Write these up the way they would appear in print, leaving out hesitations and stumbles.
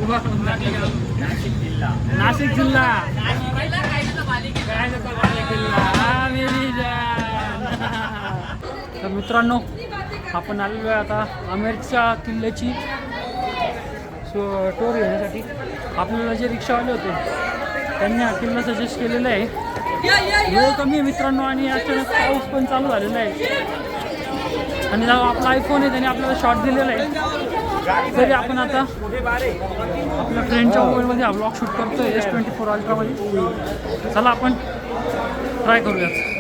नाशिक जिल्हा नाशिक जिल्हा काय नको किल्ला मेरी जान. तर मित्रांनो आपण आलेलो आहे आता आमेरच्या किल्ल्याची टूर घेण्यासाठी. आपल्याला जे रिक्षावाले होते त्यांनी हा किल्ला सजेस्ट केलेला आहे. वेळ कमी आहे मित्रांनो आणि अचानक पाऊस पण चालू झालेला आहे आणि जेव्हा आपला आयफोन आहे त्याने आपल्याला शॉट दिलेला आहे. तरी आपण आता आपल्या फ्रेंडच्या मोबाईलमध्ये हा ब्लॉग शूट करतोय S24 अल्ट्रामध्ये. चला आपण ट्राय करूयात.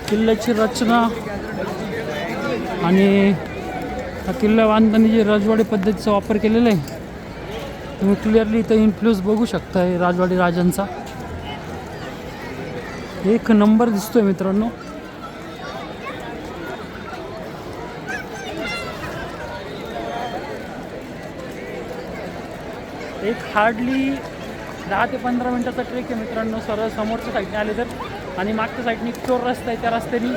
किल्ल्याची रचना आणि किल्ला बांधताना जी राजवाडी पद्धतीचा वापर केलेला आहे तुम्ही क्लिअरली इथं इन्फ्लुअन्स बघू शकताय राजवाडी राजांचा. एक नंबर दिसतोय मित्रांनो. एक हार्डली 10 ते 15 मिनटाचा ट्रेक आहे मित्रांनो. सरळ समोरच्या साईडने आले तर आणि मागच्या साईडने एक चोर रस्ता आहे त्या रस्त्याने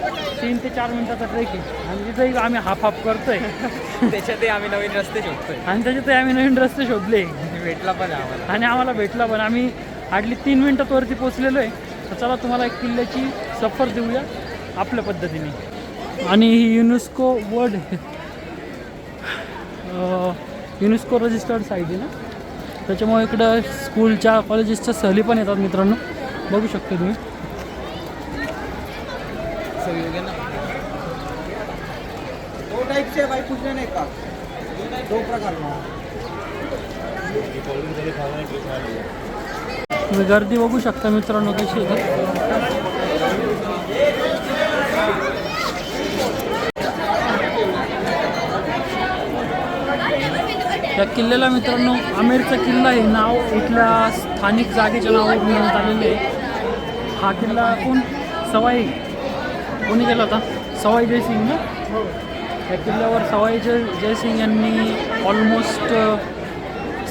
3 ते 4 मिनटाचा ट्रेक आहे आणि तिथंही आम्ही हाफ करतोय. त्याच्यातही आम्ही नवीन रस्ते शोधतोय आणि त्याच्यातही आम्ही नवीन रस्ते शोधले भेटला पण आम्हाला आणि आम्हाला भेटला पण. आम्ही हार्डली 3 मिनटात वरती पोचलेलो आहे. तर चला तुम्हाला एक किल्ल्याची सफर देऊया आपल्या पद्धतीने. आणि ही युनेस्को रजिस्टर्ड साईट आहे ना त्याच्यामुळे इकडं स्कूलच्या कॉलेजेसच्या सहली पण येतात मित्रांनो. बघू शकता तुम्ही. तुम्ही गर्दी बघू शकता मित्रांनो कशी येतात. या किल्ल्याला मित्रांनो आमेरचा किल्ला हे नाव इथल्या स्थानिक जागेच्या नावावर मिळवण्यात आलेले आहे. हा किल्ला कोणी केला होता? सवाई जयसिंग ना. या किल्ल्यावर सवाई जयसिंग यांनी ऑलमोस्ट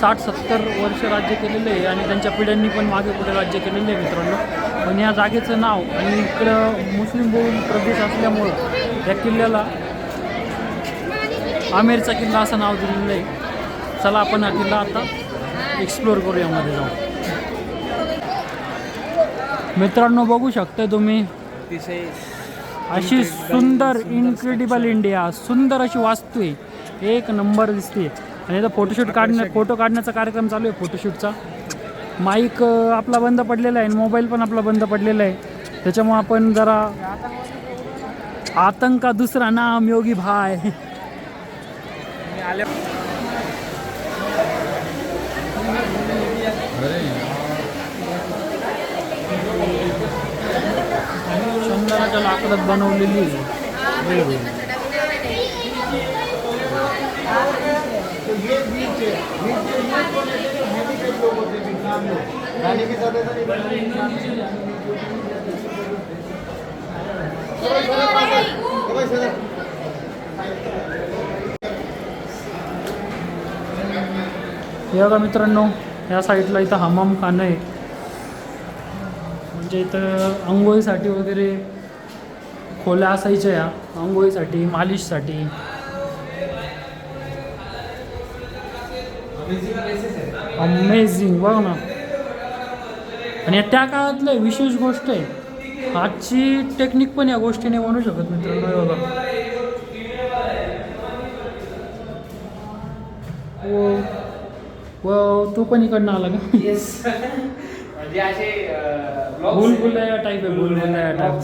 60-70 वर्ष राज्य केलेले आहे आणि त्यांच्या पिढ्यांनी पण मागे पुढे राज्य केलेले आहे मित्रांनो. पण या जागेचं नाव आणि इकडं मुस्लिम बहुल प्रदेश असल्यामुळं या किल्ल्याला आमेरचा किल्ला असं नाव दिलेलं आहे. चला आपण हा किल्ला आता एक्सप्लोअर करू यामध्ये जाऊ. मित्रांनो बघू शकता तुम्ही अशी सुंदर इनक्रेडिबल इंडिया सुंदर अशी वास्तू आहे. एक नंबर दिसते आणि इथं फोटो काढण्याचा कार्यक्रम चालू आहे. फोटोशूटचा माईक आपला बंद पडलेला आहे आणि मोबाईल पण आपला बंद पडलेला आहे. त्याच्यामुळे आपण जरा आतंका दुसरा नाम योगी भाई चंदनाच्या लाकडात बनवलेली बघा मित्रांनो या साईडला इथं हमाम खाना आहे. म्हणजे इथं आंघोळीसाठी वगैरे खोल्या असायच्या या आंघोळीसाठी मालिशसाठी. अमेझिंग बघ ना. आणि त्या काळातलं विशेष गोष्ट आहे. आजची टेक्निक पण या गोष्टीने म्हणू शकत मित्रांनो. बघा तू पण इकडनं आला का? भूलभुलैया टाईप आहे. भूलभुलैया टाईप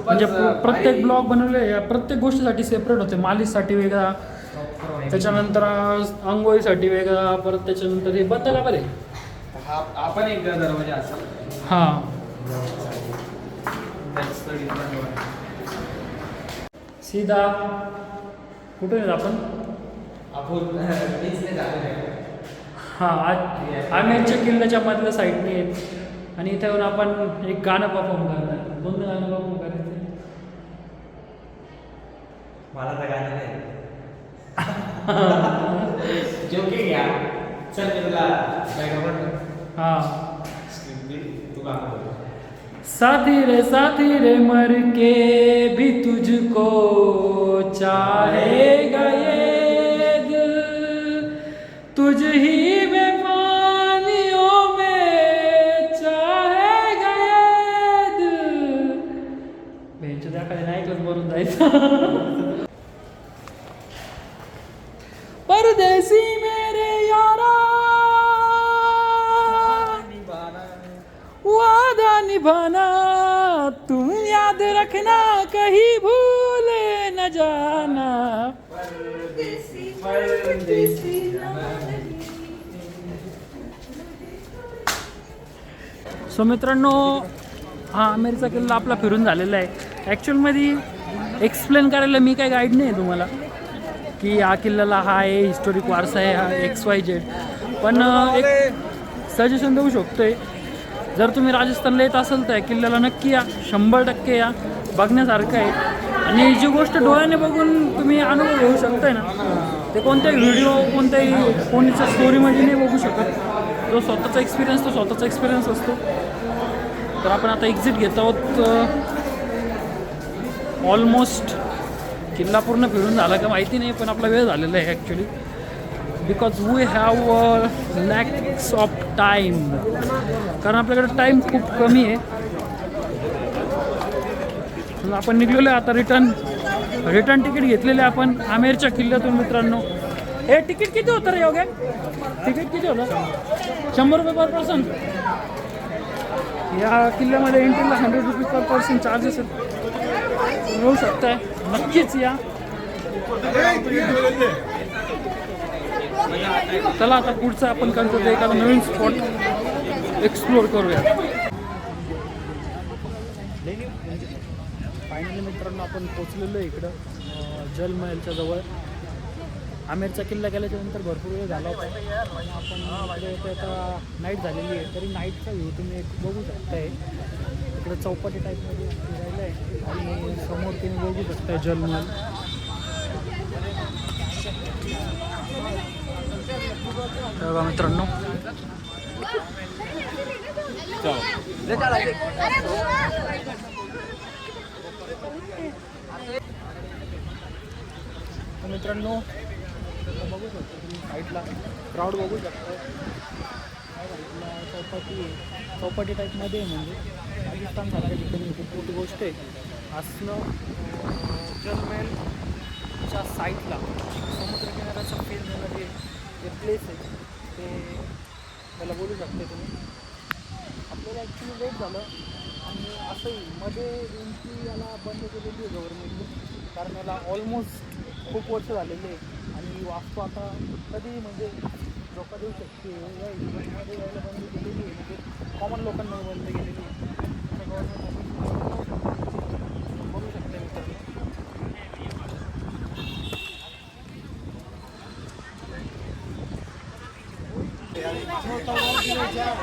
म्हणजे प्रत्येक ब्लॉग बनवले प्रत्येक गोष्टीसाठी सेपरेट होते. मालिशसाठी वेगळा त्याच्यानंतर आंघोळीसाठी वेगळा परत त्याच्यानंतर हे बदला बरे आपण एक दरवाजा असेल. हां सीधा कुठे आहेत आपण? हां आमेरच्या किल्ल्याच्या मधल्या साईडने आहेत आणि इथे येऊन आपण एक गाणं परफॉर्म करणार. दोन गाणं परफॉर्म करायचं. मला तर गाणं नाही जोकिंग या चल मी तुला हा स्क्रिप्ट दे तू गाणं बोल साथी रे मर के भी तुझको चाहेगा ये दिल तुझ ही में पानियों में चाहेगा ये दिल बेंचो दाखले नाही ऐकलं मरून जायचं परदेसी मेरे यारा वादा निभाना तुम याद रखना कहीं भूल न जाना सो मित्रांनो हा आमेरचा किल्ला आपला फिरून झालेला आहे ॲक्च्युअलमध्ये एक्सप्लेन करायला मी काही गाईड नाही आहे तुम्हाला की हा किल्ल्याला हा आहे हिस्टोरिक वारसा आहे हा XYZ पण एक सजेशन देऊ शकतोय जर तुम्ही राजस्थानला येत असाल तर किल्ल्याला नक्की या 100% या बघण्यासारखं आहे आणि जी गोष्ट डोळ्याने बघून तुम्ही अनुभव घेऊ शकताय ना ते कोणत्याही व्हिडिओ कोणत्याही कोणीच्या स्टोरीमध्ये नाही बघू शकत जो स्वतःचा एक्सपिरियन्स तो स्वतःचा एक्सपिरियन्स असतो तर आपण आता एक्झिट घेत आहोत ऑलमोस्ट किल्ला पूर्ण फिरून झाला का माहिती नाही पण आपला वेळ झालेला आहे actually because we have lacks of time कारण आपल्याकडे टाईम खूप कमी आहे आपण निघलेलो आहे आता रिटर्न तिकीट घेतलेले आपण आमेरच्या किल्ल्यातून मित्रांनो हे तिकीट किती होतं रे योग्य तिकीट किती होतं 100 रुपये पर पर्सन या किल्ल्यामध्ये एंट्रीला 100 रुपये पर पर्सन चार्जेस मिळू शकताय नक्कीच या चला आता पुढचं आपण करतो ते एखादा नवीन स्पॉट एक्सप्लोअर करूया फायनली मित्रांनो आपण पोचलेलो आहे इकडं जलमहलच्या जवळ आमेरचा किल्ला गेल्याच्या नंतर भरपूर वेळ झाला होता आणि आपण इकडे आता नाईट झालेली आहे तरी नाईटचा व्ह्यू तुम्ही एक बघू शकताय इकडे चौपाटी टाईपमध्ये फिरायला आहे आणि समोर तुम्ही बघू शकताय जलमहल बघा मित्रांनो मित्रांनो बघू शकतो तुम्ही साईडला क्राऊड बघू शकतो साईडला चौपाटी टाईपमध्ये म्हणजे राजस्थानसारख्या ठिकाणी खूप मोठी गोष्ट आहे असणं जलमहलच्या साईडला समुद्रकिनाऱ्याचा फील देणारे जे प्लेस आहे ते त्याला बोलू शकते तुम्ही आपल्याला ॲक्च्युली लेट झालं आणि असंही मध्ये एंट्री याला बंद केलेली आहे गव्हर्नमेंटने कारण याला ऑलमोस्ट खूप वर्ष झालेले आहे आणि वास्तू आता कधी म्हणजे धोका देऊ शकते या इव्हेंटमध्ये यायला बंद केलेली आहे म्हणजे कॉमन लोकांना बंद केलेली आहे गव्हर्नमेंट बघू शकते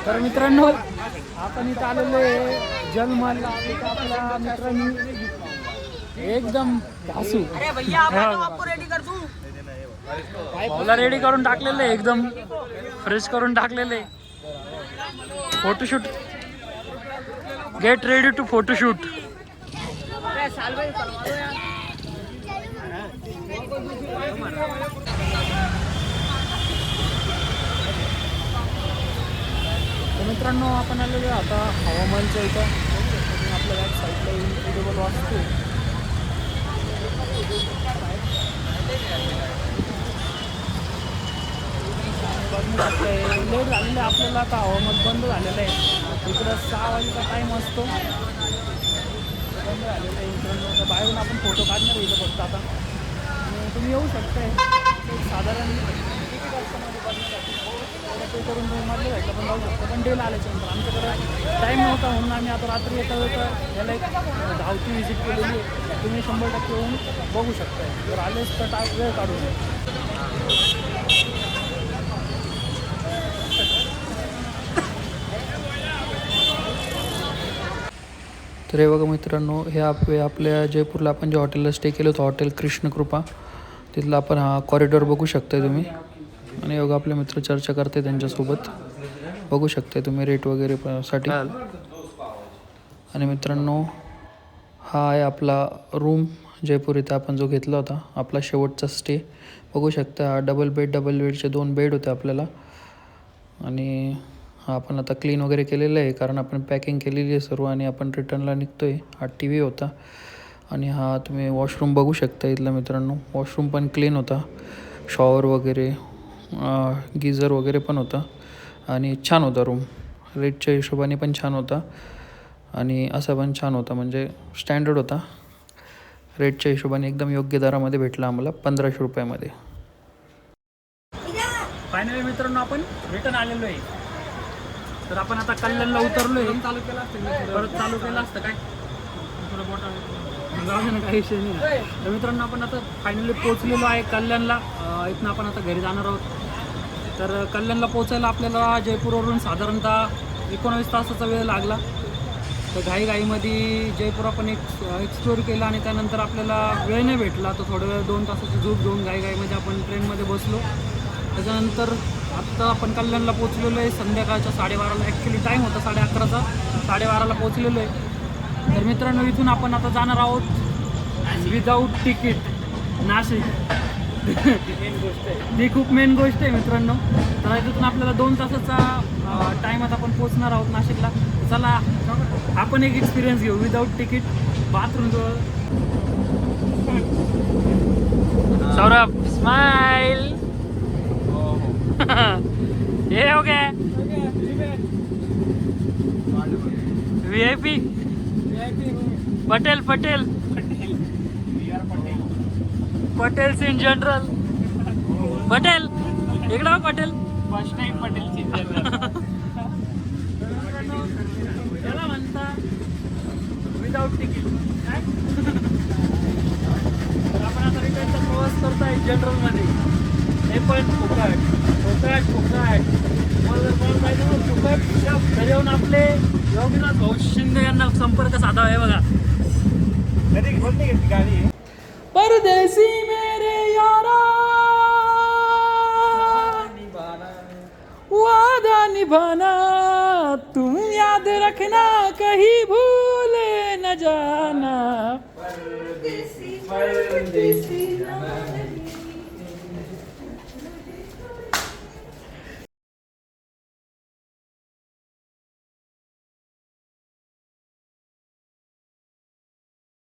तर मित्रांनो आपण इथं आलेलो आहे जलमहलला आपल्या मित्रांनी एकदम घासू मला रेडी करून टाकलेलं आहे एकदम फ्रेश करून टाकलेले photoshoot get ready to photoshoot मित्रांनो आपण आलेलो आता हवामानच्या इथं आपल्या बॅक साईडला इन्क्रेडिबल वाटतो लेट झालेलं आहे आपल्याला आता हवामान बंद झालेलं आहे इकडं 6 वाजेचा टाईम असतो बंद झालेलं आहे मित्रांनो बाहेरून आपण फोटो काढणार इथं फक्त आता आणि तुम्ही येऊ शकताय एक साधारण तिकीट असतं मध्ये बघण्यासाठी ते करून मधले जायचं पण जाऊ शकतो पण डेला आल्याच्यानंतर आमच्याकडे टाईम नव्हता म्हणून आम्ही आता रात्री येता याला एक धावती व्हिजिट केलेली आहे तुम्ही 100% येऊन बघू शकताय जर आलेच तर वेळ काढून तर हे बघा मित्रांनो, हे आपल्या जयपूरला आपण जे हॉटेलला स्टे केलं होतं, हॉटेल कृष्णकृपा, तिथला आपण हा कॉरिडॉर बघू शकताय तुम्ही. आणि बघा आपले मित्र चर्चा करते त्यांच्यासोबत, बघू शकताय तुम्ही रेट वगैरे साठी. आणि मित्रांनो, हा आहे आपला रूम जयपूर इथं आपण जो घेतला होता, आपला शेवटचा स्टे. बघू शकता हा डबल बेडचे 2 बेड होते आपल्याला. आणि हा आपण आता क्लीन वगैरे केलेलं आहे, कारण आपण पॅकिंग केलेली आहे सर्व आणि आपण रिटर्नला निघतो आहे. हा TV होता. आणि हा तुम्ही वॉशरूम बघू शकता इथला मित्रांनो, वॉशरूम पण क्लीन होता, शॉवर वगैरे, गिझर वगैरे पण होता. आणि छान होता रूम, रेटच्या हिशोबाने पण छान होता आणि असा पण छान होता, म्हणजे स्टँडर्ड होता. रेटच्या हिशोबाने एकदम योग्य दरामध्ये भेटला आम्हाला 1500 रुपयामध्ये. फायनली मित्रांनो आपण रिटर्न आलेलो आहे. तर आपण आता कल्याणला उतरलो आहे. चालू केलं असतं, परत चालू केलं असतं काय काही विषय नाही. तर मित्रांनो आपण आता फायनली पोहोचलेलो आहे कल्याणला. इथनं आपण आता घरी जाणार आहोत. तर कल्याणला पोहोचायला आपल्याला जयपूरवरून साधारणतः 19 तासाचा वेळ लागला. तर घाईमध्ये जयपूर आपण एक्सप्लोर केला आणि त्यानंतर आपल्याला वेळ नाही भेटला. तर थोडं वेळ 2 तासाची झोप घेऊन घाईमध्ये आपण ट्रेनमध्ये बसलो. त्याच्यानंतर आत्ता आपण कल्याणला पोहोचलेलो आहे संध्याकाळच्या 12:30ला. ॲक्च्युली टाईम होता 11:30चा, 12:30ला पोहोचलेलो आहे. तर मित्रांनो इथून आपण आता जाणार आहोत विदाऊट तिकीट नाशिक. ही खूप मेन गोष्ट आहे मित्रांनो. तर इथून आपल्याला 2 तासाचा टाईमात आपण पोहोचणार आहोत नाशिकला. चला आपण एक एक्सपिरियन्स घेऊ विदाऊट तिकीट. बाथरूम जवळ सौरभ स्माइल. ये हो गया VIP Patel Patels in general. Patel इकडं हो Patel. First time Patels in general. त्याला म्हणता विदाऊट तिकीट. तर आपण आता रिटर्नचा प्रवास करताय जनरलमध्ये. हे पण फुकट. तर येऊन आपले योगीनाथ भाऊ शिंदे यांना संपर्क साधावा आहे बघा. गाडी परदेसी मेरे यारा वादा निभाना तुम याद रखना कहीं भूल न जाना. परदेसी